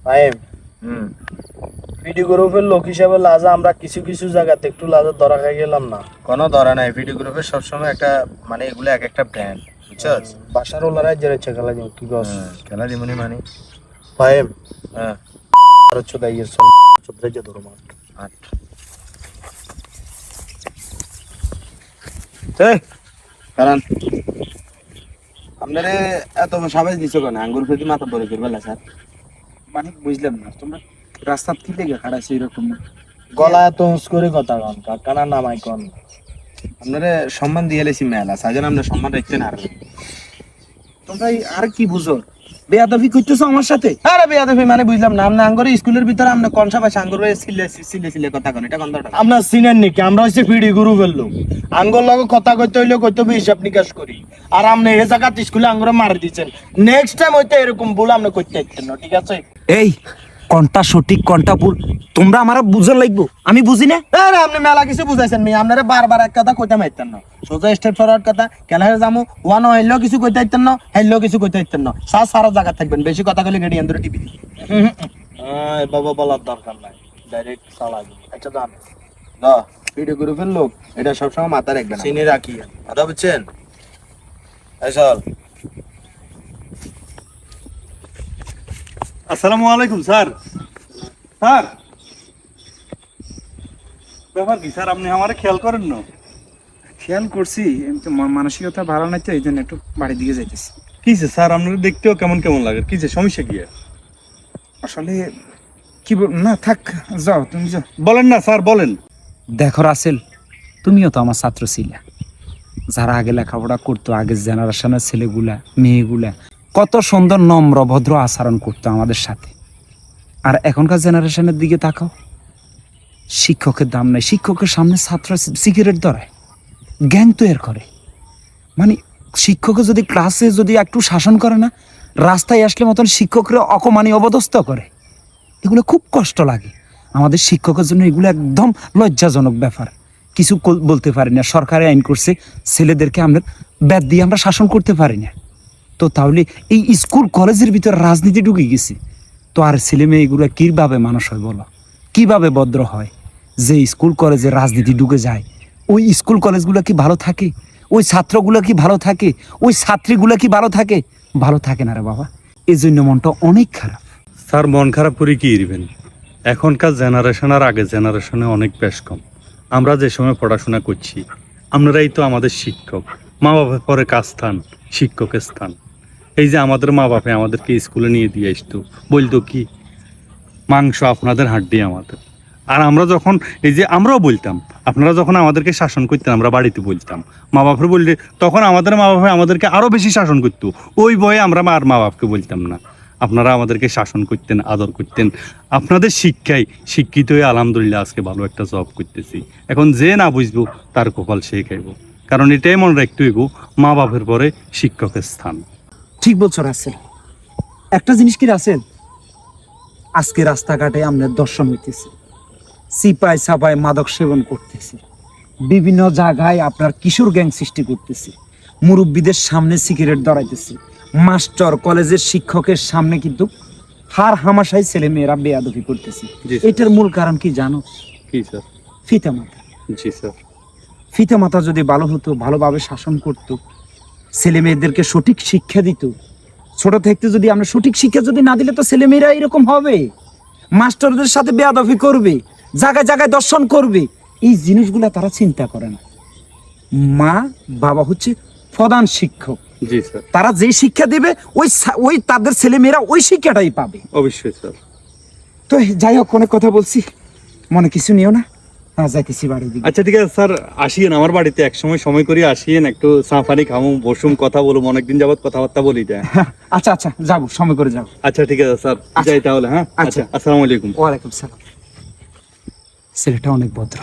Fahim, video গ্রুপের লোক হিসাবে লাজা আমরা কিছু কিছু জায়গাতে একটু লাজা ধরা খাই গেলাম না। কোনো ধরা নাই, ভিডিও গ্রুপের সবসময় একটা মানে এগুলো এক একটা ব্র্যান্ড, বুঝছস? বাসার ওলারাই জেরেছে খেলা দিন কি কস? খেলা দিমনি মানে ফাহিম, হ্যাঁ আর হচ্ছে দাইয়ের সব চোদ্দ যে ধরো মাঠ। আট কারণ আপনারে এত সাবাস দিছো কেন? আঙ্গুর প্রতি মাথা বলে করবেলা স্যার, মানে বুঝলাম না, তোমরা রাস্তা কি লেগে খাড়াছে এরকম? গলা এত উঁচ করে কথা কন, কাকানা নামাই কন। আপনারে সম্মান দিয়ে এলেছি মেলা, সাজান আপনার সম্মান রাখতেন আর তোমরা আর কি বুঝো? বেয়াদবি করতেছো আমার সাথে? আরে বেয়াদবি মানে বুঝলাম না। আপনি আঙ্গুরে স্কুলের ভিতরে আপনি কোন সাবাস আঙ্গুরে সিলে কথা কন, এটা কোন দরকার? আমরা সিনিয়র নাকি? আমরা হচ্ছে ভিডিও গ্রুপের লোক। আঙ্গুর লগে কথা কইতে হইলে কইতে হবে হিসাব নিকাশ করি। আর আপনি এই জায়গাতে স্কুলে আঙ্গুরে মারি দিচ্ছেন। নেক্সট টাইম হইতে এরকম ভুল আপনি করতে চাইতেন না, ঠিক আছে? এই কোনটা সঠিক কোনটা ভুল তোমরা আমার বুঝার লাগবো, আমি বুঝি না। আরে আপনি মেলা কিছু বুঝাইছেন মি, আপনারা বারবার এক কথা কইতে মাইতেন না। সোজা স্টেপ ফরওয়ার্ড কথা, খেলায় যামু ওয়ান হইলেও কিছু কইতে আইতেন না, হইলেও কিছু কইতে আইতেন না। সারা জায়গা থাকবেন, বেশি কথা কইলে গেড়ি আন্দরে টিভি। বাবা বলার দরকার নাই, ডাইরেক্ট চালাই। আচ্ছা জান না ভিডিও গ্রুপের লোক, এটা সবসময় মাথা রাখবেন, চিনি রাখি। কথা বুঝছেন? এই চল। আসসালামু আলাইকুম স্যার। স্যার ব্যাপার কি স্যার, আপনি আমারে খেয়াল করেন না? খেয়াল করছি, এমনি মানসিকতা ভালো নাই তো, এই জন্য একটু বাড়ির দিকে যাইতেছি। কিসে স্যার, আপনার দেখতেও কেমন কেমন লাগে, কিসে সমস্যা কি? আসলে কি না থাক, যাও তুমি যাও। বলেন না স্যার, বলেন। দেখো রাসেল, তুমিও তো আমার ছাত্র ছিলে। যারা আগে লেখাপড়া করতো, আগের জেনারেশনের ছেলেগুলা মেয়েগুলা কত সুন্দর নম্র ভদ্র আচরণ করতো আমাদের সাথে। আর এখনকার জেনারেশনের দিকে তাকাও, শিক্ষকের দাম নাই, শিক্ষকের সামনে ছাত্র সিগারেট ধরায়, গ্যাং তৈরি করে। মানে শিক্ষকের যদি ক্লাসে যদি একটু শাসন করে না, রাস্তায় আসলে মতন শিক্ষকরা অকমানি অবদস্থ করে। এগুলো খুব কষ্ট লাগে আমাদের শিক্ষকের জন্য, এগুলো একদম লজ্জাজনক ব্যাপার। কিছু বলতে পারি না, সরকারে আইন করছে ছেলেদেরকে আমরা ব্যাট দিয়ে আমরা শাসন করতে পারি না। তো তাহলে এই স্কুল কলেজের ভিতরে রাজনীতি ঢুকে গেছে, তো আর ছেলে মেয়ে এগুলো কিভাবে মানুষ হয় বলো, কিভাবে ভদ্র হয়? যে স্কুল কলেজে রাজনীতি ঢুকে যায়, ওই স্কুল কলেজগুলো কি ভালো থাকে? ওই ছাত্রগুলো কি ভালো থাকে? ওই ছাত্রীগুলো কি ভালো থাকে? ভালো থাকে না রে বাবা। এই জন্য মনটা অনেক খারাপ। স্যার মন খারাপ করে কি ইরবেন? এখনকার জেনারেশন আর আগের জেনারেশনে অনেক বেশ কম। আমরা যে সময় পড়াশোনা করছি, আপনারাই তো আমাদের শিক্ষক। মা বাবার পরে কার স্থান? শিক্ষকের স্থান। এই যে আমাদের মা বাপে আমাদেরকে স্কুলে নিয়ে দিয়ে আসতো, বলতো কি মাংস আপনাদের হাড্ডি আমাদের। আর আমরা যখন এই যে আমরাও বলতাম, আপনারা যখন আমাদেরকে শাসন করতেন, আমরা বাড়িতে বলতাম, মা বাপরে বললে তখন আমাদের মা বাবা আমাদেরকে আরো বেশি শাসন করতো। ওই ভয়ে আমরা আর মা বাপকে বলতাম না। আপনারা আমাদেরকে শাসন করতেন, আদর করতেন। আপনাদের শিক্ষায় শিক্ষিত হয়ে আলহামদুলিল্লাহ আজকে ভালো একটা জব করতেছি। এখন যে না বুঝবো তার কপাল সে খাইব। কারণ এটাই মনে রাখতে হইব, মা বাপের পরে শিক্ষকের স্থান। ঠিক বলছো রাসেল। একটা জিনিস কি রাসেল, আজকে রাস্তাঘাটে আমরা দর্শন হইতেছি, সিপাই সাপাই মাদক সেবন করতেছি, বিভিন্ন জায়গায় আপনার কিশোর গ্যাং সৃষ্টি করতেছি, মুরব্বীদের সামনে সিগারেট ধরাইতেছি, মাস্টার কলেজের শিক্ষকের সামনে কিন্তু হার হামাশাই ছেলে মেয়েরা বেয়াদবি করতেছি। জি। এটার মূল কারণ কি জানো? কি স্যার? ফিতা মাতা। জি স্যার। ফিতা মাতা যদি ভালো হতো, ভালোভাবে শাসন করত, ছেলে মেয়েদেরকে সঠিক শিক্ষা দিত, ছোট থাকতে যদি আমরা সঠিক শিক্ষা যদি না দিলে তো ছেলে মেয়েরা এরকম হবে, মাস্টারদের সাথে বেয়াদবি করবে, জায়গায় জায়গায় দর্শন করবে। এই জিনিসগুলো তারা চিন্তা করে না। মা বাবা হচ্ছে প্রধান শিক্ষক, জি স্যার। তারা যে শিক্ষা দেবে ওই তাদের ছেলে মেয়েরা ওই শিক্ষাটাই পাবে। অবশ্যই স্যার। তো যাই হোক, অনেক কথা বলছি, মনে কিছু নিও না। যাইতেছি বাড়ির দিকে। আচ্ছা ঠিক আছে স্যার, আসিয়েন আমার বাড়িতে এক সময় করে আসিয়েন, একটু চা পানি খামু, বসুম, কথা বলুম, অনেকদিন যাবত কথাবার্তা বলি যায়। আচ্ছা আচ্ছা, যাবো, সময় করে যাবো। আচ্ছা ঠিক আছে স্যার, যাই তাহলে। হ্যাঁ আচ্ছা, আসসালামু আলাইকুম। ওয়ালাইকুম সালাম। ছেলেটা অনেক ভদ্র।